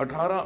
18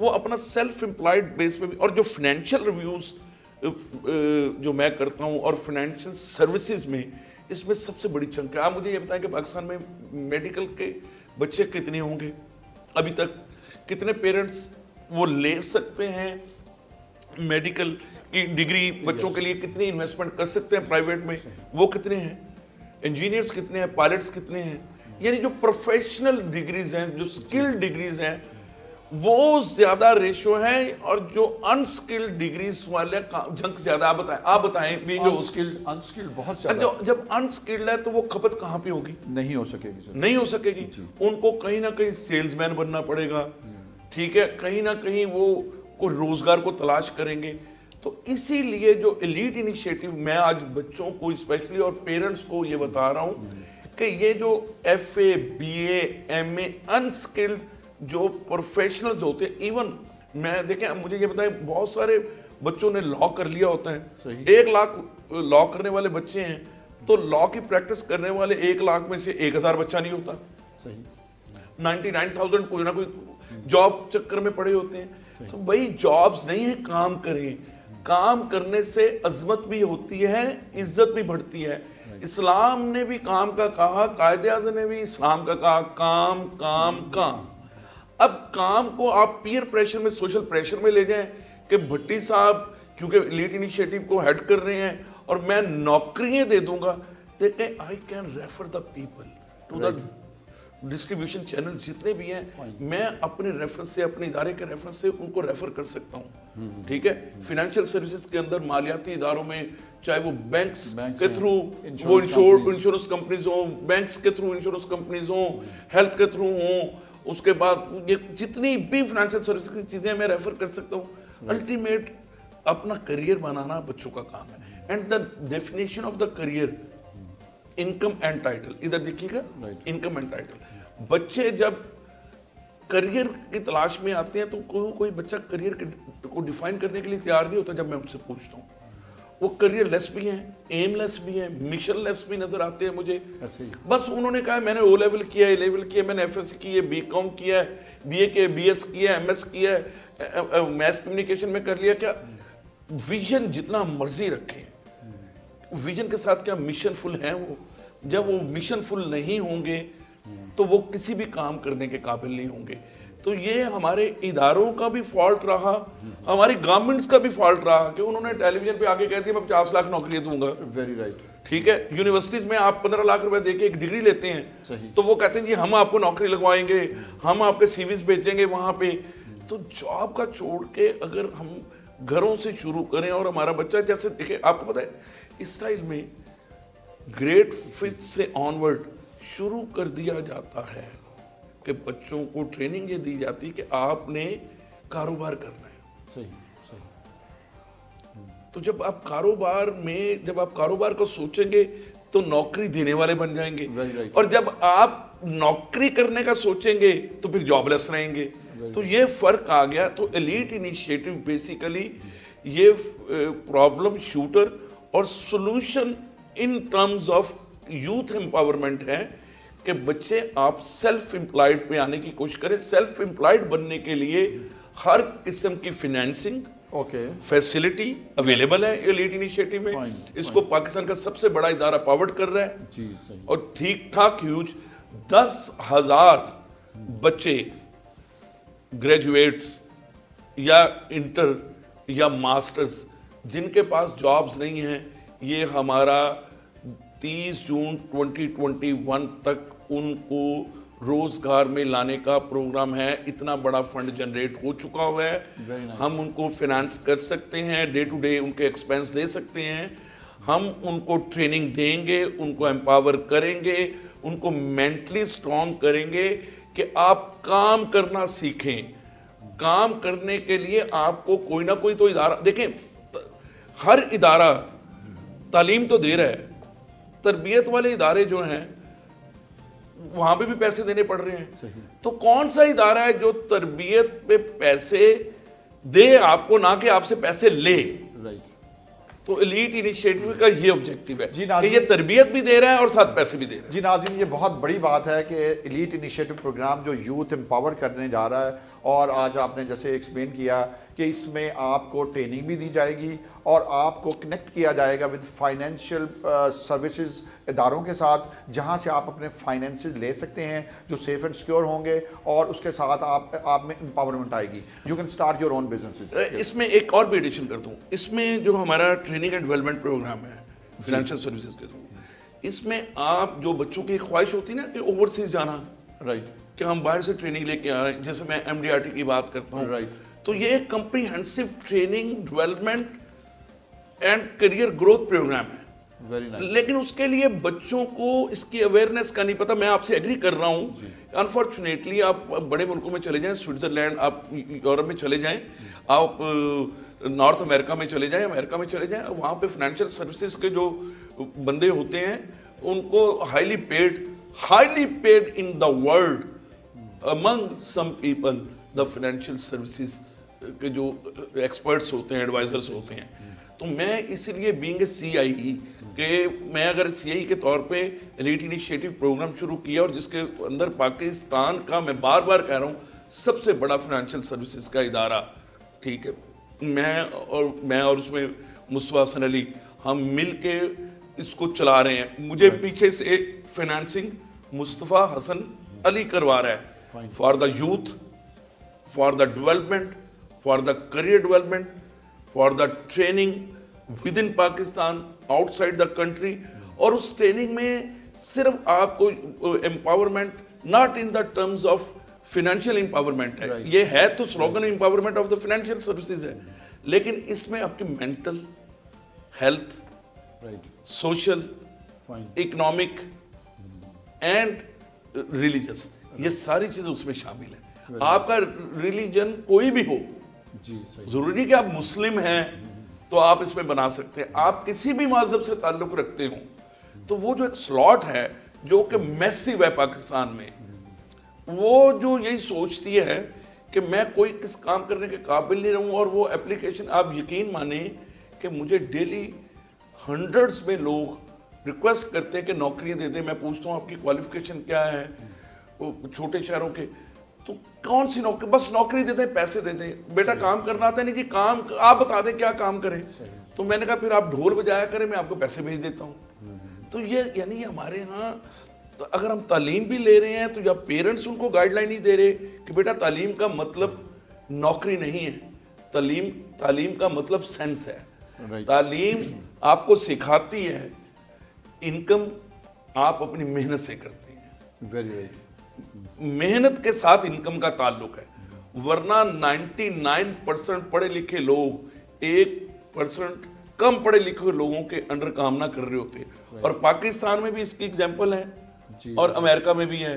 وہ اپنا self employed بیس پہ بھی. اور جو فائنینشیل ریویوز جو میں کرتا ہوں اور فائنینشیل سروسز میں, اس میں سب سے بڑی چنک ہے. آپ مجھے یہ بتائیں کہ پاکستان میں میڈیکل کے بچے کتنے ہوں گے ابھی تک؟ کتنے پیرنٹس وہ لے سکتے ہیں میڈیکل کی ڈگری بچوں کے لیے؟ کتنی انویسٹمنٹ کر سکتے ہیں پرائیویٹ میں؟ وہ کتنے ہیں؟ انجینئرز کتنے ہیں؟ پائلٹس کتنے ہیں؟ یعنی جو پروفیشنل ڈگریز ہیں, جو سکل ڈگریز ہیں, وہ زیادہ ریشو ہے, اور جو انسکلڈ ڈگریز والے جنک زیادہ. آپ بتائیں بھی جو انسکلڈ بہت زیادہ, جب انسکلڈ ہے تو وہ کھپت کہاں پہ ہوگی؟ نہیں ہو سکے گی, نہیں ہو سکے گی. ان کو کہیں نہ کہیں سیلز مین بننا پڑے گا, ٹھیک ہے, کہیں نہ کہیں وہ کوئی روزگار کو تلاش کریں گے. تو اسی لیے جو ایلیٹ انیشیٹو میں آج بچوں کو اسپیشلی اور پیرنٹس کو یہ بتا رہا ہوں کہ یہ جو F A, B A, M A, unskilled جو پروفیشنلز ہوتے ہیں, ایون میں دیکھیں مجھے یہ بتائیں, بہت سارے بچوں نے لا کر لیا ہوتا ہے, 1 لاکھ لا کرنے والے بچے ہیں, تو لا کی پریکٹس کرنے والے 1 لاکھ میں سے 1000 بچہ نہیں ہوتا. 99,000 کوئی نہ کوئی جاب چکر میں پڑے ہوتے ہیں. تو بھائی جابز نہیں ہیں, کام کریں. کام کرنے سے عظمت بھی ہوتی ہے, عزت بھی بڑھتی ہے. اسلام نے بھی کام کا کہا, قائد اعظم نے بھی اسلام کا کہا, کام کام کام. اب کام کو آپ پیئر پریشر میں, سوشل پریشر میں لے جائیں کہ بھٹی صاحب کیونکہ ایلیٹ انیشیٹو کو ہیڈ کر رہے ہیں اور میں نوکریاں دے دوں گا. دیکھیں, I can refer the people to the distribution channel جتنے بھی ہیں, میں اپنے ریفرنس سے, اپنے ادارے کے ریفرنس سے ان کو ریفر کر سکتا ہوں. ٹھیک ہے, فائنینشیل سروسز کے اندر, مالیاتی اداروں میں, چاہے وہ بینکس کے تھرو وہ انشورنس کمپنیز ہوں, بینکس کے تھرو انشورنس کمپنیز ہوں, ہیلتھ کے تھرو ہوں, اس کے بعد یہ جتنی بھی فائنینشیل سروسز کی چیزیں میں ریفر کر سکتا ہوں. الٹیمیٹ اپنا کریئر بنانا بچوں کا کام ہے. And the definition of the career, income and title. ادھر دیکھیے گا, انکم اینڈ ٹائٹل. بچے جب کریئر کی تلاش میں آتے ہیں تو کوئی بچہ کریئر کو ڈیفائن کرنے کے لیے تیار نہیں ہوتا. جب میں ان سے پوچھتا ہوں, وہ کریئر لیس بھی ہیں, ایم لیس بھی ہیں, مشن لیس بھی نظر آتے ہیں مجھے. بس انہوں نے کہا میں نے او لیول کیا ہے, اے لیول کیا ہے, میں نے ایف ایس کی ہے, بی کام کیا ہے, بی اے کے بی ایس کیا ہے, ایم ایس کیا ہے, میس کمیونیکیشن میں کر لیا. کیا ویژن جتنا مرضی رکھیں, ویژن کے ساتھ کیا مشن فل ہیں وہ؟ جب وہ مشن فل نہیں ہوں گے تو وہ کسی بھی کام کرنے کے قابل نہیں ہوں گے. تو یہ ہمارے اداروں کا بھی فالٹ رہا, ہماری گورنمنٹس کا بھی فالٹ رہا کہ انہوں نے ٹیلی ویژن پہ آگے کہہ دیا میں 50 لاکھ نوکریاں دوں گا. Very right. ٹھیک ہے, یونیورسٹیز میں آپ 15 لاکھ روپے دے کے ایک ڈگری لیتے ہیں, تو وہ کہتے ہیں جی ہم آپ کو نوکری لگوائیں گے, ہم آپ کے سی ویز بھیجیں گے وہاں پہ. تو جاب کا چھوڑ کے اگر ہم گھروں سے شروع کریں, اور ہمارا بچہ جیسے دیکھیں, آپ کو پتہ ہے اسرائیل میں گریڈ 5 سے آنورڈ شروع کر دیا جاتا ہے کہ بچوں کو ٹریننگ یہ دی جاتی ہے کہ آپ نے کاروبار کرنا ہے. صحیح. تو جب آپ کاروبار کو سوچیں گے تو نوکری دینے والے بن جائیں گے, اور جب آپ نوکری کرنے کا سوچیں گے تو پھر جاب لیس رہیں گے. تو یہ فرق آ گیا. تو ایلیٹ انیشیٹو بیسیکلی یہ پرابلم شوٹر اور solution in terms of youth empowerment ہے کہ بچے آپ سیلف امپلائڈ پہ آنے کی کوشش کریں. سیلف امپلائڈ بننے کے لیے ہر قسم کی فائنینسنگ فیسلٹی اویلیبل ہے ایلیٹ انیشیٹو میں. اس کو پاکستان کا سب سے بڑا ادارہ پاورڈ کر رہا ہے, اور ٹھیک ٹھاک ہیوج 10,000 بچے گریجویٹس یا انٹر یا ماسٹرز جن کے پاس جابز نہیں ہیں, یہ ہمارا 30 جون 2021 تک ان کو روزگار میں لانے کا پروگرام ہے. اتنا بڑا فنڈ جنریٹ ہو چکا ہوا ہے, ہم ان کو فائنانس کر سکتے ہیں, ڈے ٹو ڈے ان کے ایکسپینس دے سکتے ہیں, ہم ان کو ٹریننگ دیں گے, ان کو امپاور کریں گے, ان کو مینٹلی اسٹرانگ کریں گے کہ آپ کام کرنا سیکھیں. کام کرنے کے لیے آپ کو کوئی نہ کوئی تو ادارہ, دیکھیں ہر ادارہ تعلیم تو دے رہا ہے, تربیت والے ادارے جو ہیں وہاں پہ بھی پیسے دینے پڑ رہے ہیں. تو کون سا ادارہ ہے جو تربیت پہ پیسے دے آپ کو, نہ کہ آپ سے پیسے لے؟ تو ایلیٹ انیشیٹو کا یہ آبجیکٹیو ہے کہ یہ تربیت بھی دے رہا ہے اور ساتھ پیسے بھی دے رہا ہے. جی ناظرین, یہ بہت بڑی بات ہے کہ ایلیٹ انیشیٹو پروگرام جو یوتھ امپاور کرنے جا رہا ہے, اور آج آپ نے جیسے ایکسپلین کیا کہ اس میں آپ کو ٹریننگ بھی دی جائے گی اور آپ کو کنیکٹ کیا جائے گا ود فائنینشیل سروسز اداروں کے ساتھ جہاں سے آپ اپنے فائنینسز لے سکتے ہیں جو سیف اینڈ سیکیور ہوں گے اور اس کے ساتھ آپ میں امپاورمنٹ آئے گی. You can start your own businesses. اس میں ایک اور بھی ایڈیشن کر دوں, اس میں جو ہمارا ٹریننگ اینڈ ڈیولپمنٹ پروگرام ہے فائنینشیل سروسز کے تھرو, اس میں آپ جو بچوں کی خواہش ہوتی ہے نا کہ اوورسیز جانا, رائٹ, کہ ہم باہر سے ٹریننگ لے کے آ رہے ہیں, جیسے میں MDRT کی بات کرتا ہوں, رائٹ, تو یہ ایک comprehensive training development and career growth programme ہے. Very nice. لیکن اس کے لیے بچوں کو اس کی اویئرنیس کا نہیں پتا. میں آپ سے ایگری کر رہا ہوں, انفارچونیٹلی آپ بڑے ملکوں میں چلے جائیں, سوئٹزرلینڈ, آپ یورپ میں چلے جائیں, آپ نارتھ امریکہ میں چلے جائیں, امریکہ میں چلے جائیں, وہاں پہ فائنینشیل سروسز کے جو بندے ہوتے ہیں ان کو highly paid in the world among some people the financial services کے جو ایکسپرٹس ہوتے ہیں, ایڈوائزرس ہوتے ہیں. تو میں اسی لیے بینگ اے CIE کہ میں اگر CIE کے طور پہ ایلیٹ انیشیٹو پروگرام شروع کیا, اور جس کے اندر پاکستان کا, میں بار بار کہہ رہا ہوں, سب سے بڑا فائنینشیل سروسز کا ادارہ, ٹھیک ہے, میں اور اس میں مصطفیٰ حسن علی, ہم مل کے اس کو چلا رہے ہیں. مجھے پیچھے سے فائنانسنگ مصطفیٰ حسن علی کروا رہا ہے for the youth, for the development, for the career development, for the training with in Pakistan, out side the country. اور اس ٹریننگ میں صرف آپ کو empowerment not in the terms of financial empowerment ہے, یہ ہے تو slogan empowerment of the financial services ہے, لیکن اس میں آپ کی mental health, social, economic and religious, یہ ساری چیزیں اس میں شامل ہیں. آپ کا ریلیجن کوئی بھی ہو, ضروری کہ آپ مسلم ہیں تو آپ اس میں بنا سکتے ہیں, آپ کسی بھی مذہب سے تعلق رکھتے ہوں, تو وہ جو ایک سلاٹ ہے جو کہ میسیو ہے پاکستان میں, وہ جو یہی سوچتی ہے کہ میں کوئی کس کام کرنے کے قابل نہیں رہوں, اور وہ اپلیکیشن, آپ یقین مانیں کہ مجھے ڈیلی ہنڈریڈز میں لوگ ریکویسٹ کرتے ہیں کہ نوکریاں دے دیں. میں پوچھتا ہوں آپ کی کوالیفیکیشن کیا ہے, چھوٹے شہروں کے, تو کون سی نوکری, بس نوکری دے دیں, پیسے دے دیں, بیٹا کام کرنا آتا ہے نہیں جی, کام آپ بتا دیں کیا کام کریں. تو میں نے کہا پھر آپ ڈھول بجایا کریں, میں آپ کو پیسے بھیج دیتا ہوں. تو یہ یعنی ہمارے ہاں اگر ہم تعلیم بھی لے رہے ہیں تو یا پیرنٹس ان کو گائیڈ لائن نہیں دے رہے کہ بیٹا تعلیم کا مطلب نوکری نہیں ہے, تعلیم کا مطلب سینس ہے. تعلیم آپ کو سکھاتی ہے انکم آپ اپنی محنت سے کرتے ہیں, محنت کے ساتھ انکم کا تعلق ہے, ورنہ 99% پڑھے لکھے لوگ 1% کم پڑھے لکھے لوگوں کے انڈر کام نہ کر رہے ہوتے. اور پاکستان میں بھی اس کی ایگزامپل ہے, اور امریکہ میں بھی ہے.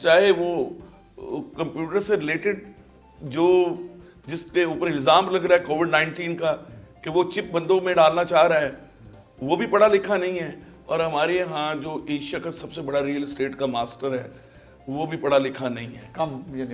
چاہے وہ کمپیوٹر سے ریلیٹڈ جو جس کے اوپر الزام لگ رہا ہے کووڈ-19 کا کہ وہ چپ بندوں میں ڈالنا چاہ رہا ہے, وہ بھی پڑھا لکھا نہیں ہے. اور ہمارے یہاں جو ایشیا کا سب سے بڑا ریل اسٹیٹ کا ماسٹر ہے وہ بھی پڑھا لکھا نہیں ہے. کم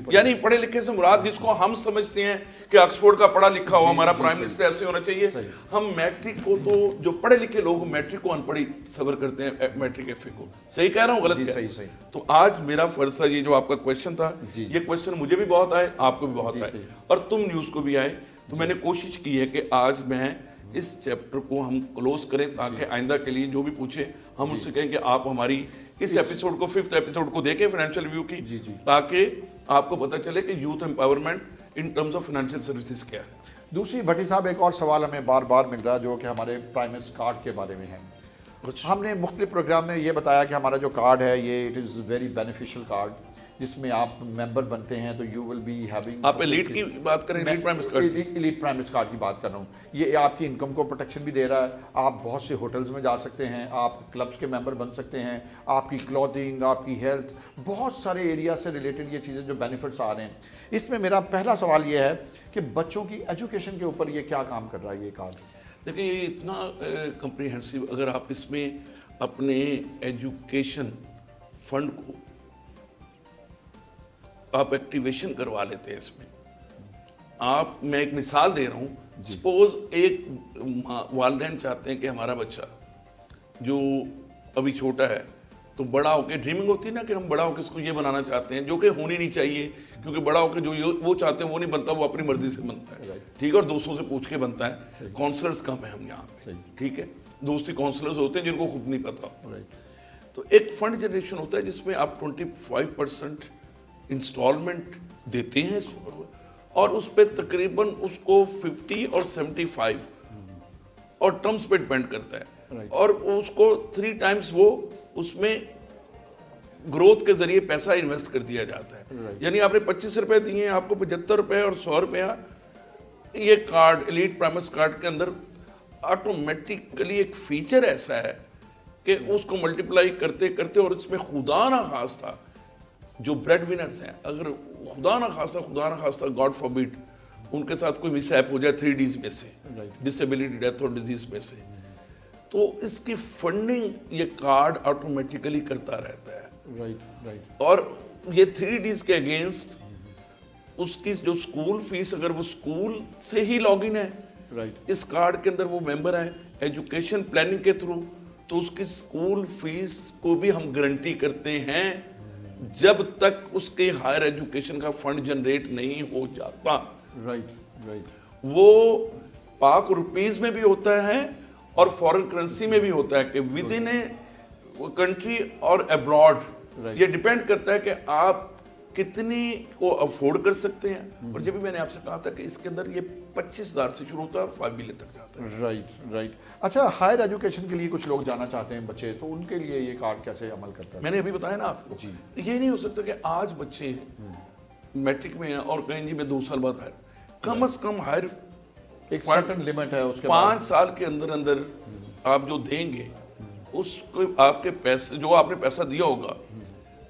یعنی پڑھے لکھے سے مراد جس کو ہم سمجھتے ہیں کہ آکسفورڈ کا پڑھا لکھا ہو, ہمارا پرائم منسٹر ایسے ہونا چاہیے, ہم میٹرک کو, تو جو پڑھے لکھے لوگ میٹرک کو ان پڑھی صبر کرتے ہیں, میٹرک ایف اے کو. صحیح کہہ رہا ہوں غلط کیا؟ صحیح. تو آج میرا فرض تھا, یہ جو آپ کا کویشچن تھا, یہ کویشچن مجھے بھی بہت آئے, آپ کو بھی بہت آئے, اور تم نیوز کو بھی آئے. تو میں نے کوشش کی ہے کہ آج میں اس چیپٹر کو ہم کلوز کریں تاکہ آئندہ کے لیے جو بھی پوچھے ہم ان سے کہیں کہ آپ ہماری اس ایپیسوڈ کو, 5th ایپیسوڈ کو دیکھیں فائنینشیل ریویو کی, تاکہ آپ کو پتہ چلے کہ youth empowerment in terms of financial services کیا ہے. دوسری بھٹی صاحب ایک اور سوال ہمیں بار بار مل رہا ہے جو کہ ہمارے پرائم منسٹر کارڈ کے بارے میں ہے. ہم نے مختلف پروگرام میں یہ بتایا کہ ہمارا جو کارڈ ہے یہ it is very beneficial card, جس میں آپ ممبر بنتے ہیں تو یو ول بی ہیونگ, آپ ایلیٹ کی بات کریں, elite prime minister elite prime minister card کی بات کر رہا ہوں. یہ آپ کی انکم کو پروٹیکشن بھی دے رہا ہے, آپ بہت سے ہوٹلز میں جا سکتے ہیں, آپ کلبس کے ممبر بن سکتے ہیں, آپ کی کلوتھنگ, آپ کی ہیلتھ, بہت سارے ایریا سے ریلیٹڈ یہ چیزیں جو بینیفٹس آ رہے ہیں. اس میں میرا پہلا سوال یہ ہے کہ بچوں کی ایجوکیشن کے اوپر یہ کیا کام کر رہا ہے یہ کارڈ؟ دیکھیں یہ اتنا کمپریہنسو, اگر آپ اس میں اپنے ایجوکیشن فنڈ کو آپ ایکٹیویشن کروا لیتے ہیں, اس میں آپ, میں ایک مثال دے رہا ہوں, سپوز ایک والدین چاہتے ہیں کہ ہمارا بچہ جو ابھی چھوٹا ہے تو بڑا ہو کے ڈریمنگ ہوتی ہے نا کہ ہم بڑا ہو کے اس کو یہ بنانا چاہتے ہیں, جو کہ ہونی نہیں چاہیے, کیونکہ بڑا ہو کے جو وہ چاہتے ہیں وہ نہیں بنتا, وہ اپنی مرضی سے بنتا ہے, ٹھیک ہے, اور دوستوں سے پوچھ کے بنتا ہے. کاؤنسلرز کم ہیں ہم یہاں, ٹھیک ہے, دوستی کاؤنسلرز ہوتے ہیں جن کو خود نہیں پتا. تو ایک فنڈ جنریشن ہوتا ہے جس میں آپ 25% انسٹالمنٹ دیتے ہیں, اور اس پہ تقریباً اس کو 50 اور 75 اور ٹرمز پہ ڈپینڈ کرتا ہے, اور اس کو 3 ٹائمز وہ اس میں گروتھ کے ذریعے پیسہ انویسٹ کر دیا جاتا ہے. یعنی آپ نے 25 روپے دیے ہیں, آپ کو 75 روپے اور 100 روپیہ یہ کارڈ, ایلیٹ پرائمس کارڈ کے اندر آٹومیٹکلی ایک فیچر ایسا ہے کہ اس کو ملٹیپلائی کرتے کرتے, اور اس میں خدا نہ خواستہ جو بریڈ ونرز ہیں, اگر خدا نہ خواستہ گاڈ فاربیڈ ان کے ساتھ کوئی مس ہیپ ہو جائے 3 Ds میں سے, ڈسیبلٹی, ڈیتھ اور ڈیزیز میں سے, تو اس کی فنڈنگ یہ کارڈ آٹومیٹیکلی کرتا رہتا ہے. اور یہ 3 Ds کے اگینسٹ اس کی جو اسکول فیس, اگر وہ اسکول سے ہی لاگ ان ہے اس کارڈ کے اندر, وہ ممبر ہے ایجوکیشن پلاننگ کے تھرو, تو اس کی اسکول فیس کو بھی ہم گارنٹی کرتے ہیں جب تک اس کے ہائر ایجوکیشن کا فنڈ جنریٹ نہیں ہو جاتا. وہ پاک روپیز میں بھی ہوتا ہے اور فورن کرنسی میں بھی ہوتا ہے, کہ ود ان اے کنٹری اور ابراڈ. یہ ڈیپینڈ کرتا ہے کہ آپ کتنی کو افورڈ کر سکتے ہیں. اور جب بھی میں نے آپ سے کہا تھا کہ اس کے اندر یہ 25,000 سے شروع ہوتا ہے اور 5 ملین تک جاتا ہے. رائٹ. اچھا, ہائر ایجوکیشن کے لیے کچھ لوگ جانا چاہتے ہیں بچے, تو ان کے لیے یہ کارڈ کیسے عمل کرتا ہے؟ میں نے ابھی بتایا نا آپ کو, یہ نہیں ہو سکتا کہ آج بچے میٹرک میں ہیں اور کہیں جی میں 2 سال بعد ہائر, کم از کم ہائر ایک سرٹن لیمٹ ہے اس کے 5 سال کے اندر آپ جو دیں گے اس کو, آپ کے پیسے جو آپ نے پیسہ دیا ہوگا,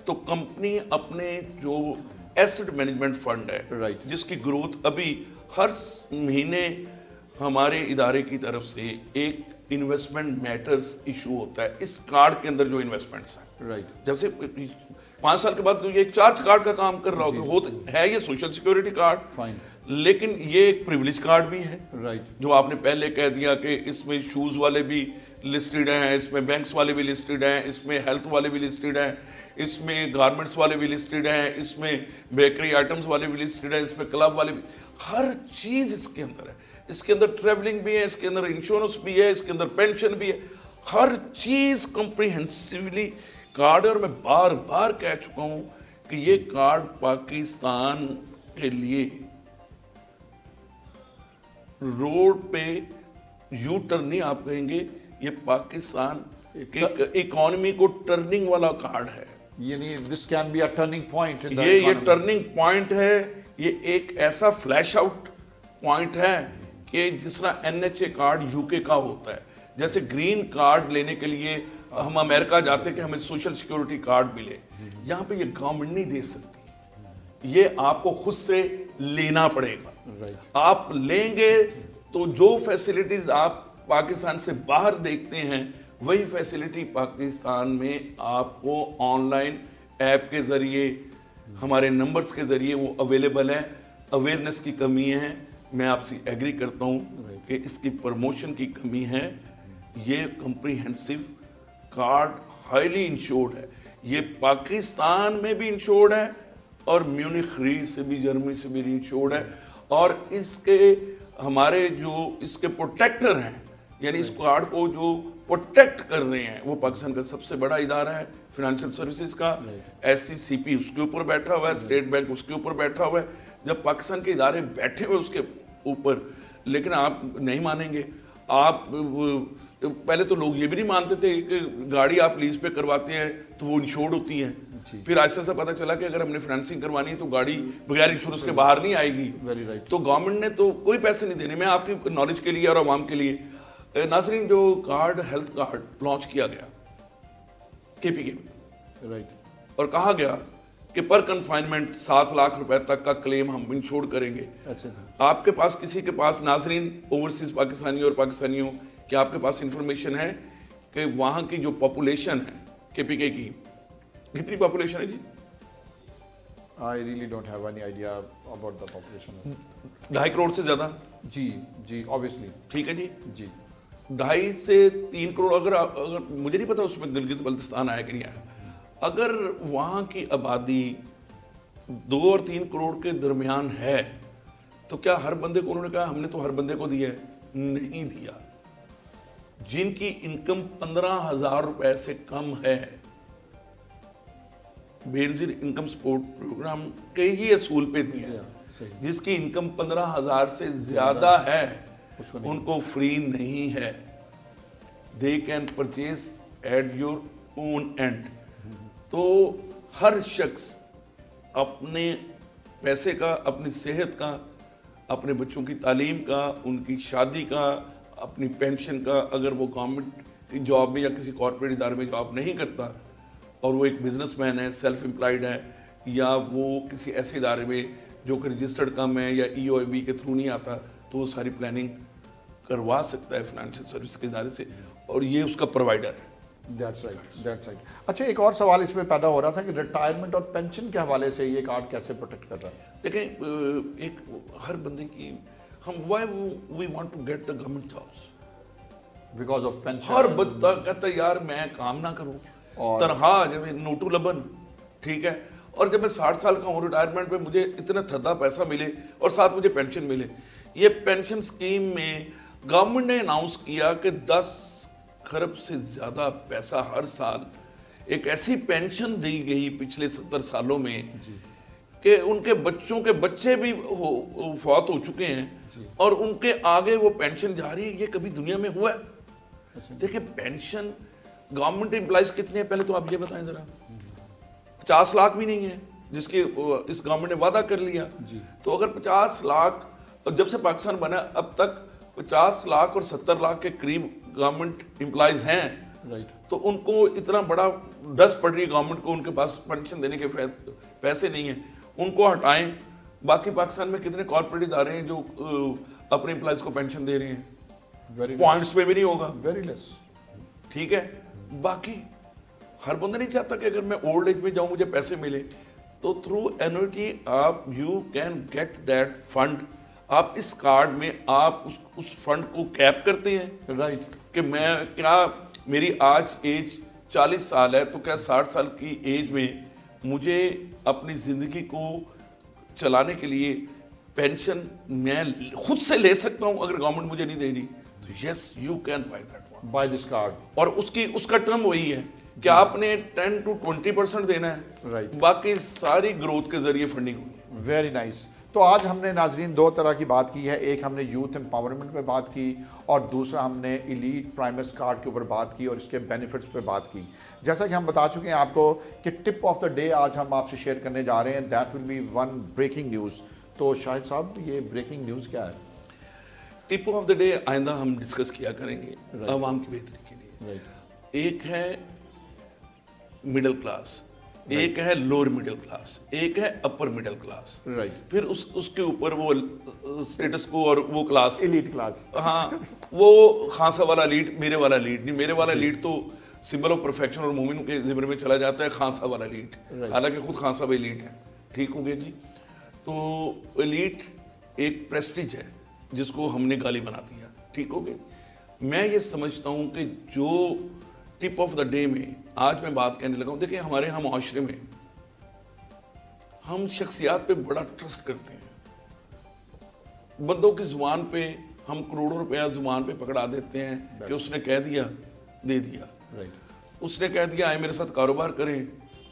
تو کمپنی اپنے جو ایسٹ مینجمنٹ فنڈ ہے جس کی گروتھ ابھی ہر مہینے ہمارے ادارے کی طرف سے ایک انویسٹمنٹ میٹرز ایشو ہوتا ہے اس کارڈ کے اندر جو انویسٹمنٹس ہیں. جیسے 5 سال کے بعد یہ ایک چارج کارڈ کا کام کر رہا ہوتا ہے, یہ سوشل سیکیورٹی کارڈ, لیکن یہ ایک پریویلیج کارڈ بھی ہے, جو آپ نے پہلے کہہ دیا کہ اس میں شوز والے بھی لسٹڈ ہیں, اس میں بینکس والے بھی لسٹڈ ہیں, اس میں ہیلتھ والے بھی لسٹڈ ہیں, اس میں گارمنٹس والے بھی لسٹڈ ہیں, اس میں بیکری آئٹمز والے بھی لسٹڈ ہیں, اس میں کلب والے بھی, ہر چیز اس کے اندر ہے. اس کے اندر ٹریولنگ بھی ہے, اس کے اندر انشورنس بھی ہے, اس کے اندر پینشن بھی ہے, ہر چیز کمپریہنسولی کارڈ ہے. اور میں بار بار کہہ چکا ہوں کہ یہ کارڈ پاکستان کے لیے روڈ پہ یو ٹرن نہیں آپ کہیں گے, یہ پاکستان اکانومی کو ٹرننگ والا کارڈ ہے. یعنی this can be a turning point in the یہ economy. ٹرننگ پوائنٹ ہے, یہ ایک ایسا فلیش آؤٹ پوائنٹ ہے کہ جس طرح NHA کارڈ UK کا ہوتا ہے. جیسے گرین کارڈ لینے کے لیے ہم امریکہ جاتے ہیں کہ ہمیں سوشل سیکیورٹی کارڈ ملے, یہاں پہ یہ گورنمنٹ نہیں دے سکتی, یہ آپ کو خود سے لینا پڑے گا. آپ لیں گے تو جو فیسلٹیز آپ پاکستان سے باہر دیکھتے ہیں وہی فیسلٹی پاکستان میں آپ کو آن لائن ایپ کے ذریعے, ہمارے نمبرز کے ذریعے وہ اویلیبل ہے. اویئرنیس کی کمی ہے, میں آپ سے ایگری کرتا ہوں کہ اس کی پروموشن کی کمی ہے. یہ کمپریہنسو کارڈ ہائیلی انشورڈ ہے, یہ پاکستان میں بھی انشورڈ ہے اور میونخ ری سے بھی, جرمنی سے بھی انشورڈ ہے. اور اس کے ہمارے جو اس کے پروٹیکٹر ہیں, یعنی اس کارڈ کو جو پروٹیکٹ کر رہے ہیں, وہ پاکستان کا سب سے بڑا ادارہ ہے فائنینشیل سروسز کا. SCCP اس کے اوپر بیٹھا ہوا ہے, اسٹیٹ بینک اس کے اوپر بیٹھا ہوا ہے. جب پاکستان کے ادارے بیٹھے ہوئے اس کے اوپر, لیکن آپ نہیں مانیں گے, آپ پہلے تو لوگ یہ بھی نہیں مانتے تھے کہ گاڑی آپ لیز پہ کرواتے ہیں تو وہ انشورڈ ہوتی ہے. پھر آہستہ سے پتہ چلا کہ اگر ہم نے فنانسنگ کروانی ہے تو گاڑی بغیر انشورنس کے باہر نہیں آئے گی. تو گورنمنٹ نے تو کوئی پیسے نہیں دینے. میں آپ کی نالج کے لیے اور عوام کے لیے, ناظرین, جو کارڈ ہیلتھ کارڈ لانچ کیا گیا KPK میں, اور کہا گیا کہ پر کنفائنمنٹ 7 لاکھ روپے تک کا کلیم ہم انشور کریں گے. آپ کے پاس, کسی کے پاس, ناظرین اوورسیز پاکستانی اور پاکستانیوں, کہ آپ کے پاس انفارمیشن ہے کہ وہاں کی جو پاپولیشن ہے KPK کی کتنی پاپولیشن ہے جی؟ I really don't have any idea about the population. 2.5 crore سے زیادہ. جی obviously. ٹھیک ہے جی, 2.5 سے 3 کروڑ. اگر مجھے نہیں پتا اس میں گلگت بلتستان آیا کہ نہیں آیا, اگر وہاں کی آبادی 2 اور 3 کروڑ کے درمیان ہے تو کیا ہر بندے کو انہوں نے کہا ہم نے تو ہر بندے کو دیا ہے؟ نہیں دیا. جن کی انکم 15,000 روپے سے کم ہے, بے نظیر انکم سپورٹ پروگرام کے ہی اصول پہ دیا ہے. جس کی انکم 15,000 سے زیادہ ہے ان کو فری نہیں ہے. They can purchase at your own end. تو ہر شخص اپنے پیسے کا, اپنی صحت کا, اپنے بچوں کی تعلیم کا, ان کی شادی کا, اپنی پینشن کا, اگر وہ گورنمنٹ کی جاب میں یا کسی کارپوریٹ ادارے میں جاب نہیں کرتا اور وہ ایک بزنس مین ہے, سیلف امپلائڈ ہے, یا وہ کسی ایسے ادارے میں جو کہ رجسٹرڈ کم ہے یا EOIB کے تھرو نہیں آتا, تو وہ ساری پلاننگ کروا سکتا ہے فائنینشیل سروس کے ادارے سے, اور یہ اس کا پرووائڈر ہے. That's right. اچھا, ایک اور سوال اس میں پیدا ہو رہا تھا کہ ریٹائرمنٹ اور پینشن کے حوالے سے یہ کارڈ کیسے پروٹیکٹ کر رہا ہے؟ دیکھیں, ایک ہر بندے کی why we want to get the government jobs because of pension. ہر بندہ کہتا ہے یار میں کام نہ کروں, تنخواہ جب نوٹو لبن, ٹھیک ہے, اور جب میں 60 سال کا ہوں ریٹائرمنٹ پہ مجھے اتنا تھدا پیسہ ملے اور ساتھ مجھے پینشن ملے. یہ پینشن اسکیم میں گورنمنٹ نے اناؤنس کیا کہ 10 خرب سے زیادہ پیسہ ہر سال ایک ایسی پینشن دی گئی پچھلے 70 سالوں میں کہ ان کے بچوں کے بچے بھی فوت ہو چکے ہیں اور ان کے آگے وہ پینشن جاری ہے. یہ کبھی دنیا میں ہوا ہے؟ دیکھیں, پینشن گورنمنٹ امپلائز کتنے ہیں پہلے تو آپ یہ بتائیں ذرا. 50 لاکھ بھی نہیں ہے جس کی اس گورنمنٹ نے وعدہ کر لیا. تو اگر 50 لاکھ, جب سے پاکستان بنا اب تک 50 لاکھ اور 70 لاکھ کے قریب گورنمنٹ امپلائز ہیں, تو ان کو اتنا بڑا ڈس پڑ رہی ہے گورنمنٹ کو, ان کے پاس پینشن دینے کے پیسے نہیں ہیں, ان کو ہٹائیں. باقی پاکستان میں کتنے کارپوریٹ ادارے ہیں جو اپنے امپلائز کو پینشن دے رہے ہیں؟ پوائنٹس پہ بھی نہیں ہوگا, ویری لیس, ٹھیک ہے. باقی ہر بندہ نہیں چاہتا کہ اگر میں اولڈ ایج میں جاؤں مجھے پیسے ملے, تو تھرو اینوٹی آپ you can get that fund. آپ اس کارڈ میں آپ اس فنڈ کو کیپ کرتے ہیں, رائٹ, کہ میں کیا میری آج ایج 40 سال ہے, تو کیا 60 سال کی ایج میں مجھے اپنی زندگی کو چلانے کے لیے پینشن میں خود سے لے سکتا ہوں اگر گورنمنٹ مجھے نہیں دے رہی؟ تو yes, you can buy that one, buy this card. اور اس کا ٹرم وہی ہے کہ آپ نے 10 to 20% دینا ہے, باقی ساری گروتھ کے ذریعے فنڈنگ ہوگی. Very nice. تو آج ہم نے ناظرین 2 طرح کی بات کی ہے. ایک ہم نے یوتھ امپاورمنٹ پہ بات کی, اور دوسرا ہم نے ایلیٹ پرائمرس کارڈ کے اوپر بات کی اور اس کے بینیفٹس پہ بات کی. جیسا کہ ہم بتا چکے ہیں آپ کو کہ ٹپ آف دا ڈے آج ہم آپ سے شیئر کرنے جا رہے ہیں. That will be one breaking news. تو شاہد صاحب, یہ بریکنگ نیوز کیا ہے؟ ٹپ آف دا ڈے آئندہ ہم ڈسکس کیا کریں گے عوام کی بہتری کے لیے. ایک ہے مڈل کلاس, ایک ہے لوور مڈل کلاس, ایک ہے اپر مڈل کلاس, پھر اس کے اوپر وہ اسٹیٹس کو اور وہ کلاس ایلیٹ کلاس. ہاں, وہ خانسا والا لیڈ, میرے والا لیڈ نہیں. میرے والا لیڈ تو سمبل آف پرفیکشن اور مومن کے ذمر میں چلا جاتا ہے, خانسا والا لیڈ, حالانکہ خود خانسا بھی لیڈ ہے. ٹھیک ہو گیا جی. تو ایلیٹ ایک پریسٹیج ہے جس کو ہم نے گالی بنا دیا. ٹھیک ہو گیا. میں یہ سمجھتا ہوں کہ جو ٹپ آف دا ڈے میں آج میں بات کہنے لگا ہوں, دیکھیں ہمارے ہم معاشرے میں ہم شخصیات پہ بڑا ٹرسٹ کرتے ہیں. بندوں کی زبان پہ ہم کروڑوں روپیہ زبان پہ پکڑا دیتے ہیں کہ اس نے کہہ دیا دے دیا, اس نے کہہ دیا آئے میرے ساتھ کاروبار کریں,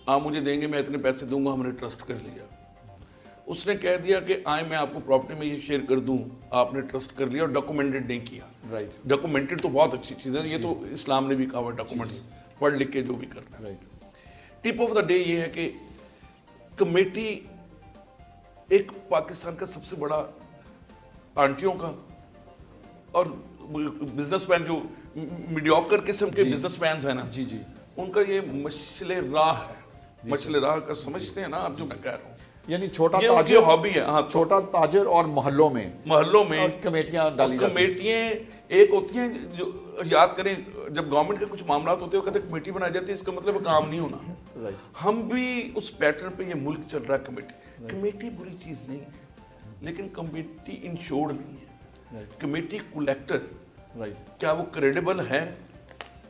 آپ مجھے دیں گے میں اتنے پیسے دوں گا, ہم نے ٹرسٹ کر لیا. اس نے کہہ دیا کہ آئے میں آپ کو پراپرٹی میں یہ شیئر کر دوں, آپ نے ٹرسٹ کر لیا اور ڈاکومنٹڈ نہیں کیا. ڈاکومنٹڈ تو بہت اچھی چیز ہے, یہ تو اسلام نے بھی کہا ہوا ڈاکومنٹس پڑھ لکھ کے جو بھی کرنا ہے. ٹپ آف دا ڈے یہ ہے کہ کمیٹی ایک پاکستان کا سب سے بڑا آنٹیوں کا اور بزنس مین جو میڈیوکر قسم کے بزنس مینز ہیں نا, ان کا یہ مشعل راہ ہے. مشعل راہ کا سمجھتے ہیں نا آپ جو میں کہہ رہا ہوں, یعنی چھوٹا تاجر ہابی ہے. ہاں, چھوٹا تاجر اور محلوں میں کمیٹیاں ڈالی جاتی ہیں. کمیٹیاں ایک ہوتی ہیں جو یاد کریں جب گورنمنٹ کے کچھ معاملات ہوتے ہیں وہ کہتے ہیں کمیٹی بنائی جاتی ہے, اس کا مطلب کام نہیں ہونا. ہم بھی اس پیٹرن پہ, یہ ملک چل رہا ہے. کمیٹی بری چیز نہیں ہے, لیکن کمیٹی انشورڈ نہیں ہے. کمیٹی کولیکٹر کیا وہ کریڈیبل ہے؟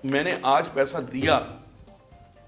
میں نے آج پیسہ دیا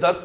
10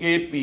KP,